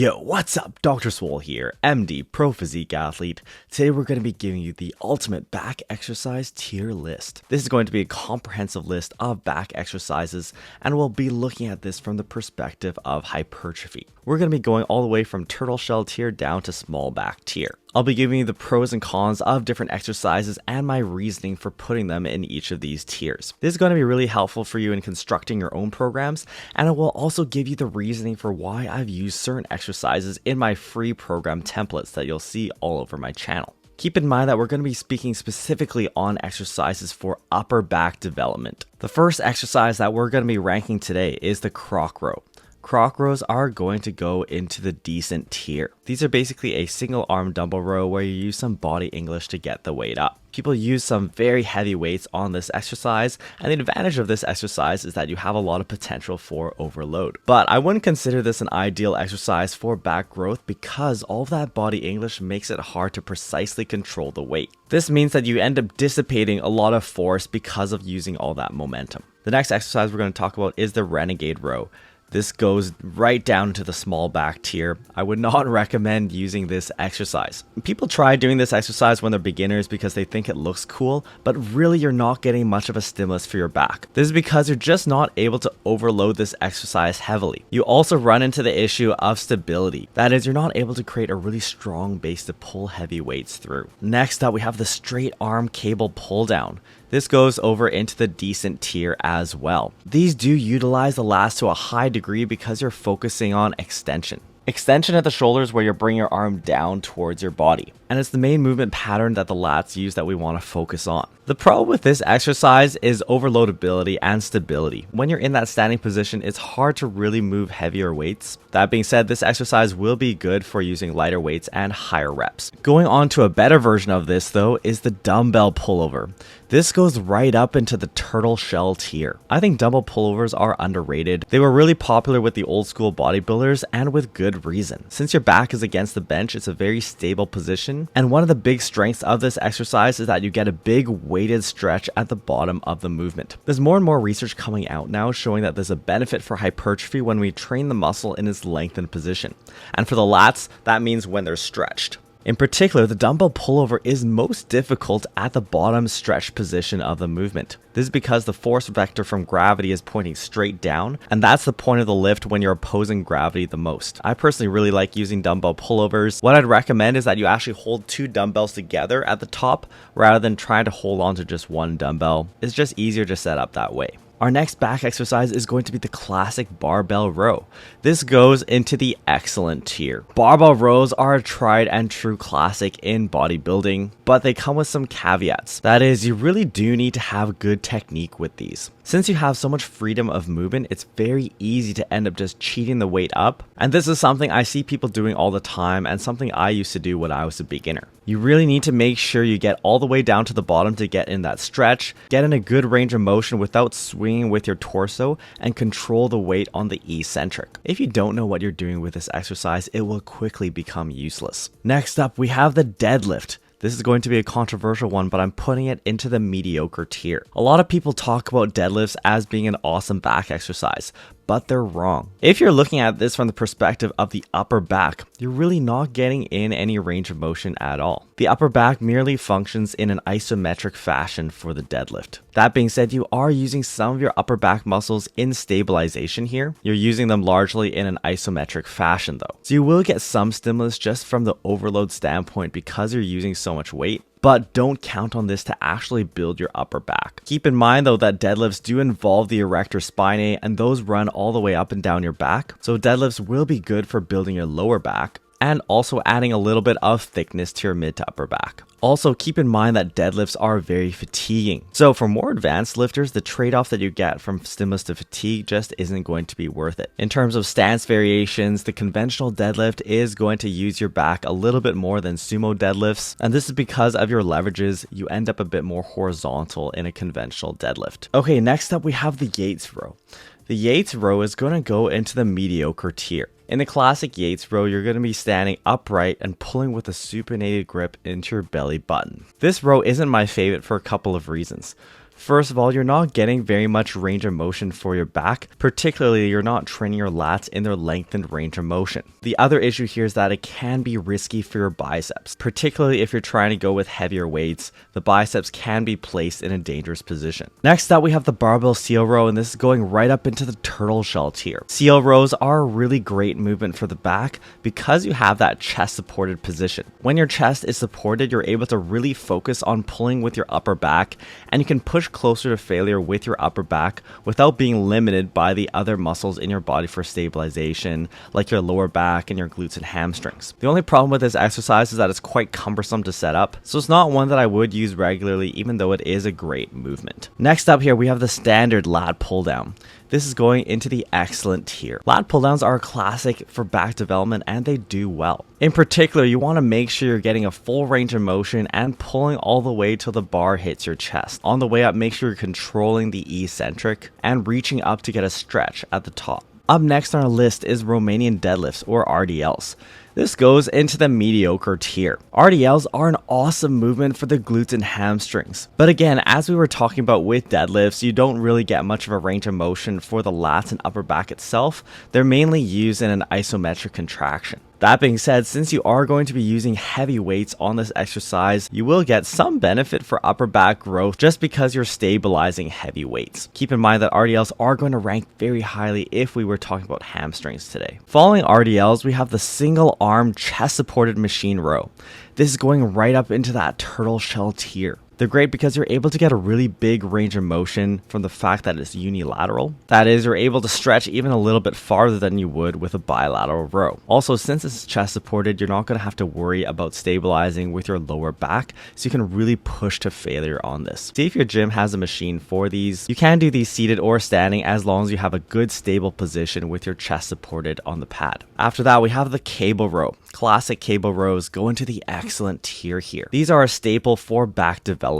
Yo, what's up? Dr. Swole here, MD, Pro Physique Athlete. Today we're going to be giving you the ultimate back exercise tier list. This is going to be a comprehensive list of back exercises, and we'll be looking at this from the perspective of hypertrophy. We're going to be going all the way from turtle shell tier down to small back tier. I'll be giving you the pros and cons of different exercises and my reasoning for putting them in each of these tiers. This is going to be really helpful for you in constructing your own programs, and it will also give you the reasoning for why I've used certain exercises in my free program templates that you'll see all over my channel. Keep in mind that we're going to be speaking specifically on exercises for upper back development. The first exercise that we're going to be ranking today is the Croc row. Croc rows are going to go into the decent tier. These are basically a single arm dumbbell row where you use some body English to get the weight up. People use some very heavy weights on this exercise, and the advantage of this exercise is that you have a lot of potential for overload. But I wouldn't consider this an ideal exercise for back growth because all of that body English makes it hard to precisely control the weight. This means that you end up dissipating a lot of force because of using all that momentum. The next exercise we're going to talk about is the renegade row. This goes right down to the small back tier. I would not recommend using this exercise. People try doing this exercise when they're beginners because they think it looks cool, but really you're not getting much of a stimulus for your back. This is because you're just not able to overload this exercise heavily. You also run into the issue of stability. That is, you're not able to create a really strong base to pull heavy weights through. Next up, we have the straight arm cable pull down. This goes over into the decent tier as well. These do utilize the lats to a high degree because you're focusing on extension. Extension at the shoulders where you're bringing your arm down towards your body. And it's the main movement pattern that the lats use that we want to focus on. The problem with this exercise is overloadability and stability. When you're in that standing position, it's hard to really move heavier weights. That being said, this exercise will be good for using lighter weights and higher reps. Going on to a better version of this though is the dumbbell pullover. This goes right up into the turtle shell tier. I think dumbbell pullovers are underrated. They were really popular with the old school bodybuilders and with good reason. Since your back is against the bench, it's a very stable position. And one of the big strengths of this exercise is that you get a big weighted stretch at the bottom of the movement. There's more and more research coming out now showing that there's a benefit for hypertrophy when we train the muscle in its lengthened position. And for the lats, that means when they're stretched. In particular, the dumbbell pullover is most difficult at the bottom stretch position of the movement. This is because the force vector from gravity is pointing straight down, and that's the point of the lift when you're opposing gravity the most. I personally really like using dumbbell pullovers. What I'd recommend is that you actually hold two dumbbells together at the top rather than trying to hold on to just one dumbbell. It's just easier to set up that way. Our next back exercise is going to be the classic barbell row. This goes into the excellent tier. Barbell rows are a tried and true classic in bodybuilding, but they come with some caveats. That is, you really do need to have good technique with these. Since you have so much freedom of movement, it's very easy to end up just cheating the weight up. And this is something I see people doing all the time and something I used to do when I was a beginner. You really need to make sure you get all the way down to the bottom to get in that stretch, get in a good range of motion without swinging with your torso, and control the weight on the eccentric. If you don't know what you're doing with this exercise, it will quickly become useless. Next up, we have the deadlift. This is going to be a controversial one, but I'm putting it into the mediocre tier. A lot of people talk about deadlifts as being an awesome back exercise, but they're wrong. If you're looking at this from the perspective of the upper back, you're really not getting in any range of motion at all. The upper back merely functions in an isometric fashion for the deadlift. That being said, you are using some of your upper back muscles in stabilization here. You're using them largely in an isometric fashion though. So you will get some stimulus just from the overload standpoint because you're using so much weight. But don't count on this to actually build your upper back. Keep in mind though that deadlifts do involve the erector spinae, and those run all the way up and down your back. So deadlifts will be good for building your lower back and also adding a little bit of thickness to your mid to upper back. Also, keep in mind that deadlifts are very fatiguing. So for more advanced lifters, the trade-off that you get from stimulus to fatigue just isn't going to be worth it. In terms of stance variations, the conventional deadlift is going to use your back a little bit more than sumo deadlifts. And this is because of your leverages, you end up a bit more horizontal in a conventional deadlift. Okay, next up we have the Yates row. The Yates row is going to go into the mediocre tier. In the classic Yates row, you're going to be standing upright and pulling with a supinated grip into your belly button. This row isn't my favorite for a couple of reasons. First of all, you're not getting very much range of motion for your back, particularly you're not training your lats in their lengthened range of motion. The other issue here is that it can be risky for your biceps, particularly if you're trying to go with heavier weights. The biceps can be placed in a dangerous position. Next up, we have the barbell seal row, and this is going right up into the turtle shell tier. Seal rows are a really great movement for the back because you have that chest supported position. When your chest is supported, you're able to really focus on pulling with your upper back, and you can push closer to failure with your upper back without being limited by the other muscles in your body for stabilization, like your lower back and your glutes and hamstrings. The only problem with this exercise is that it's quite cumbersome to set up, so it's not one that I would use regularly, even though it is a great movement. Next up here, we have the standard lat pull down. This is going into the excellent tier. Lat pull downs are a classic for back development, and they do well. In particular, you want to make sure you're getting a full range of motion and pulling all the way till the bar hits your chest. On the way up, make sure you're controlling the eccentric and reaching up to get a stretch at the top. Up next on our list is Romanian deadlifts, or RDLs. This goes into the mediocre tier. RDLs are an awesome movement for the glutes and hamstrings. But again, as we were talking about with deadlifts, you don't really get much of a range of motion for the lats and upper back itself. They're mainly used in an isometric contraction. That being said, since you are going to be using heavy weights on this exercise, you will get some benefit for upper back growth just because you're stabilizing heavy weights. Keep in mind that RDLs are going to rank very highly if we were talking about hamstrings today. Following RDLs, we have the single arm chest supported machine row. This is going right up into that turtle shell tier. They're great because you're able to get a really big range of motion from the fact that it's unilateral. That is, you're able to stretch even a little bit farther than you would with a bilateral row. Also, since it's chest supported, you're not going to have to worry about stabilizing with your lower back, so you can really push to failure on this. See if your gym has a machine for these. You can do these seated or standing as long as you have a good stable position with your chest supported on the pad. After that, we have the cable row. Classic cable rows go into the excellent tier here. These are a staple for back development.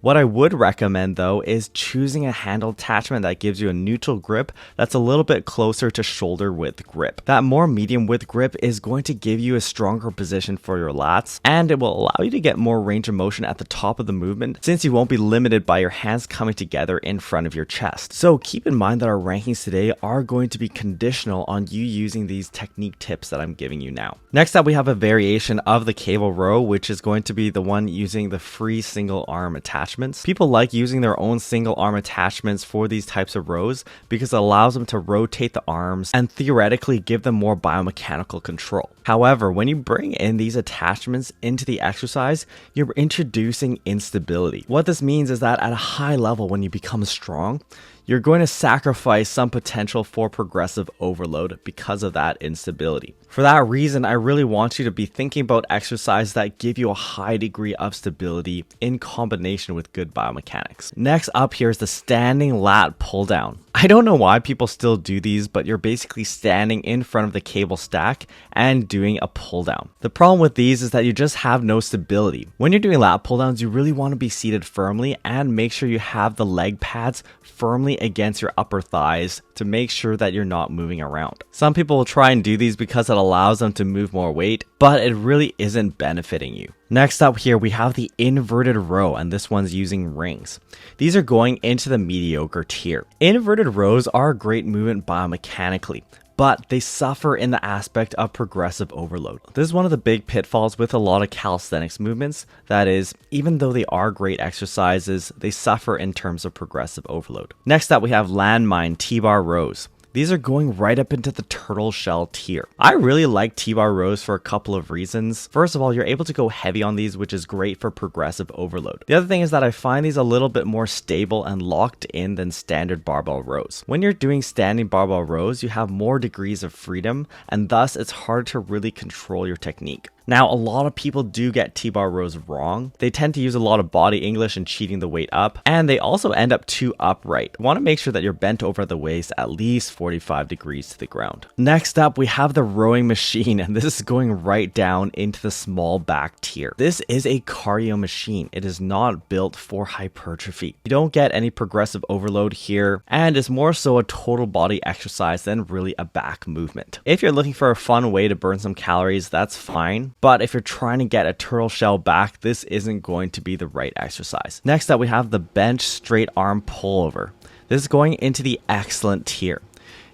What I would recommend though is choosing a handle attachment that gives you a neutral grip that's a little bit closer to shoulder width grip. That more medium width grip is going to give you a stronger position for your lats, and it will allow you to get more range of motion at the top of the movement since you won't be limited by your hands coming together in front of your chest. So keep in mind that our rankings today are going to be conditional on you using these technique tips that I'm giving you now. Next up, we have a variation of the cable row, which is going to be the one using the free single arm attachment. People like using their own single arm attachments for these types of rows because it allows them to rotate the arms and theoretically give them more biomechanical control. However, when you bring in these attachments into the exercise, you're introducing instability. What this means is that at a high level, when you become strong, you're going to sacrifice some potential for progressive overload because of that instability. For that reason, I really want you to be thinking about exercises that give you a high degree of stability in combination with good biomechanics. Next up here is the standing lat pull down. I don't know why people still do these, but you're basically standing in front of the cable stack and doing a pull down. The problem with these is that you just have no stability. When you're doing lat pull downs, you really want to be seated firmly and make sure you have the leg pads firmly against your upper thighs to make sure that you're not moving around. Some people will try and do these because it allows them to move more weight, but it really isn't benefiting you. Next up here, we have the inverted row, and this one's using rings. These are going into the mediocre tier. Inverted rows are a great movement biomechanically, but they suffer in the aspect of progressive overload. This is one of the big pitfalls with a lot of calisthenics movements. That is, even though they are great exercises, they suffer in terms of progressive overload. Next up, we have landmine T-bar rows. These are going right up into the turtle shell tier. I really like T-bar rows for a couple of reasons. First of all, you're able to go heavy on these, which is great for progressive overload. The other thing is that I find these a little bit more stable and locked in than standard barbell rows. When you're doing standing barbell rows, you have more degrees of freedom, and thus it's hard to really control your technique. Now, a lot of people do get T-bar rows wrong. They tend to use a lot of body English and cheating the weight up, and they also end up too upright. You want to make sure that you're bent over the waist at least 45 degrees to the ground. Next up, we have the rowing machine, and this is going right down into the small back tier. This is a cardio machine. It is not built for hypertrophy. You don't get any progressive overload here, and it's more so a total body exercise than really a back movement. If you're looking for a fun way to burn some calories, that's fine. But if you're trying to get a turtle shell back, this isn't going to be the right exercise. Next up, we have the bench straight arm pullover. This is going into the excellent tier.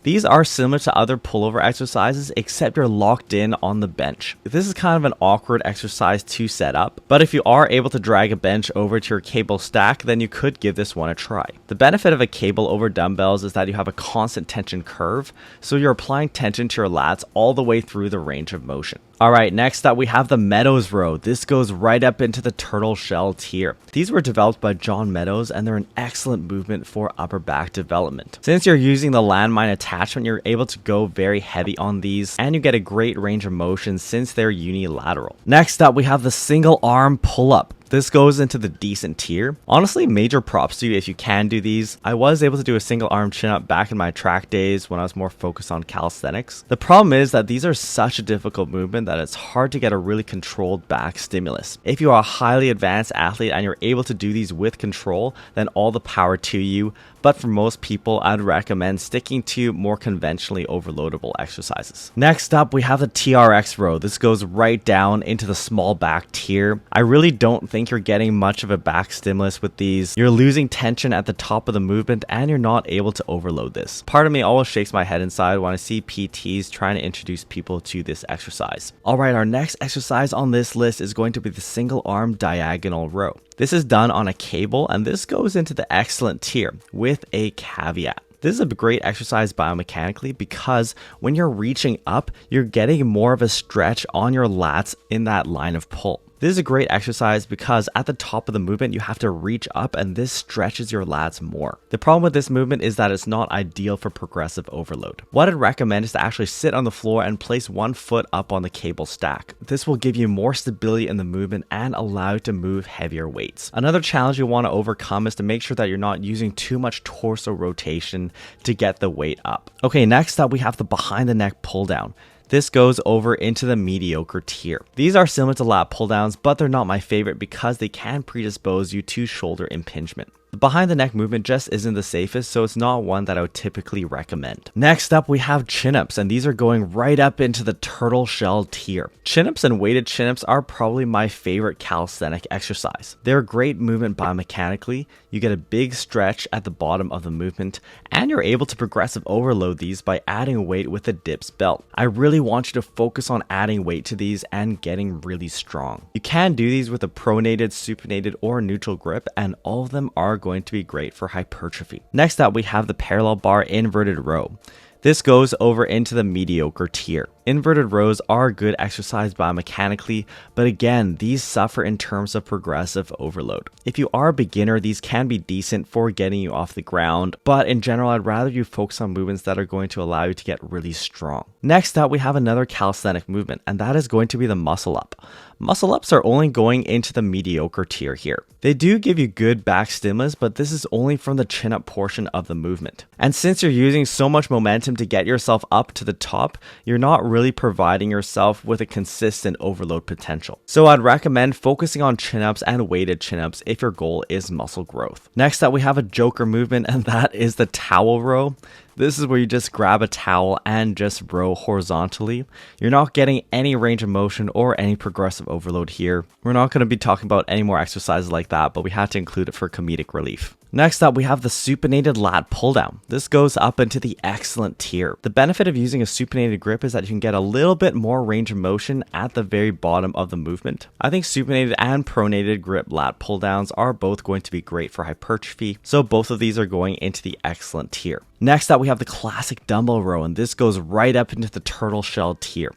These are similar to other pullover exercises, except you're locked in on the bench. This is kind of an awkward exercise to set up, but if you are able to drag a bench over to your cable stack, then you could give this one a try. The benefit of a cable over dumbbells is that you have a constant tension curve, so you're applying tension to your lats all the way through the range of motion. Alright, next up we have the Meadows row. This goes right up into the turtle shell tier. These were developed by John Meadows and they're an excellent movement for upper back development. Since you're using the landmine attachment, you're able to go very heavy on these and you get a great range of motion since they're unilateral. Next up we have the single arm pull-up. This goes into the decent tier. Honestly, major props to you if you can do these. I was able to do a single arm chin up back in my track days when I was more focused on calisthenics. The problem is that these are such a difficult movement that it's hard to get a really controlled back stimulus. If you are a highly advanced athlete and you're able to do these with control, then all the power to you. But for most people, I'd recommend sticking to more conventionally overloadable exercises. Next up, we have the TRX row. This goes right down into the small back tier. I really don't think you're getting much of a back stimulus with these. You're losing tension at the top of the movement and you're not able to overload this. Part of me always shakes my head inside when I see PTs trying to introduce people to this exercise. Alright, our next exercise on this list is going to be the single arm diagonal row. This is done on a cable and this goes into the excellent tier with a caveat. This is a great exercise biomechanically because when you're reaching up, you're getting more of a stretch on your lats in that line of pull. This is a great exercise because at the top of the movement, you have to reach up and this stretches your lats more. The problem with this movement is that it's not ideal for progressive overload. What I'd recommend is to actually sit on the floor and place one foot up on the cable stack. This will give you more stability in the movement and allow you to move heavier weights. Another challenge you want to overcome is to make sure that you're not using too much torso rotation to get the weight up. Okay, next up we have the behind the neck pull down. This goes over into the mediocre tier. These are similar to lat pull downs, but they're not my favorite because they can predispose you to shoulder impingement. The behind the neck movement just isn't the safest, so it's not one that I would typically recommend. Next up, we have chin-ups, and these are going right up into the turtle shell tier. Chin-ups and weighted chin-ups are probably my favorite calisthenic exercise. They're a great movement biomechanically. You get a big stretch at the bottom of the movement, and you're able to progressive overload these by adding weight with a dips belt. I really want you to focus on adding weight to these and getting really strong. You can do these with a pronated, supinated, or neutral grip, and all of them are going to be great for hypertrophy. Next up, we have the parallel bar inverted row. This goes over into the mediocre tier. Inverted rows are a good exercise biomechanically, but again, these suffer in terms of progressive overload. If you are a beginner, these can be decent for getting you off the ground, but in general, I'd rather you focus on movements that are going to allow you to get really strong. Next up, we have another calisthenic movement, and that is going to be the muscle up. Muscle ups are only going into the mediocre tier here. They do give you good back stimulus, but this is only from the chin up portion of the movement. And since you're using so much momentum to get yourself up to the top, you're not really providing yourself with a consistent overload potential. So I'd recommend focusing on chin ups and weighted chin ups if your goal is muscle growth. Next up, we have a joker movement, and that is the towel row. This is where you just grab a towel and just row horizontally. You're not getting any range of motion or any progressive overload here. We're not going to be talking about any more exercises like that, but we had to include it for comedic relief. Next up, we have the supinated lat pull down. This goes up into the excellent tier. The benefit of using a supinated grip is that you can get a little bit more range of motion at the very bottom of the movement. I think supinated and pronated grip lat pull downs are both going to be great for hypertrophy, so both of these are going into the excellent tier. Next up, we have the classic dumbbell row, and this goes right up into the turtle shell tier.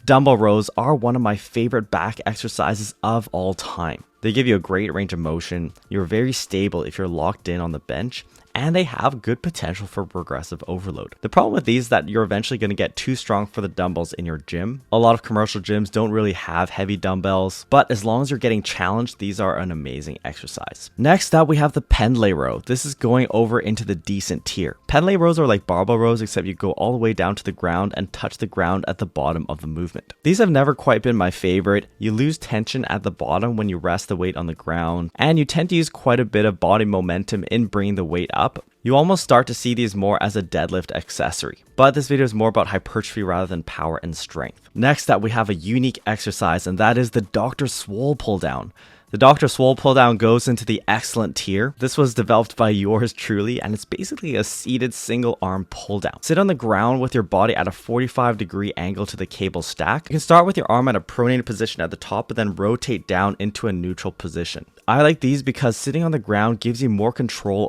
Dumbbell rows are one of my favorite back exercises of all time. They give you a great range of motion, you're very stable if you're locked in on the bench, and they have good potential for progressive overload. The problem with these is that you're eventually going to get too strong for the dumbbells in your gym. A lot of commercial gyms don't really have heavy dumbbells, but as long as you're getting challenged, these are an amazing exercise. Next up, we have the Pendlay row. This is going over into the decent tier. Pendlay rows are like barbell rows, except you go all the way down to the ground and touch the ground at the bottom of the movement. These have never quite been my favorite. You lose tension at the bottom when you rest the weight on the ground, and you tend to use quite a bit of body momentum in bringing the weight up up, you almost start to see these more as a deadlift accessory. But this video is more about hypertrophy rather than power and strength. Next up, we have a unique exercise, and that is the Dr. Swole pull down. The Dr. Swole pull down goes into the excellent tier. This was developed by yours truly, and it's basically a seated single arm pull down. Sit on the ground with your body at a 45-degree angle to the cable stack. You can start with your arm at a pronated position at the top, but then rotate down into a neutral position. I like these because sitting on the ground gives you more control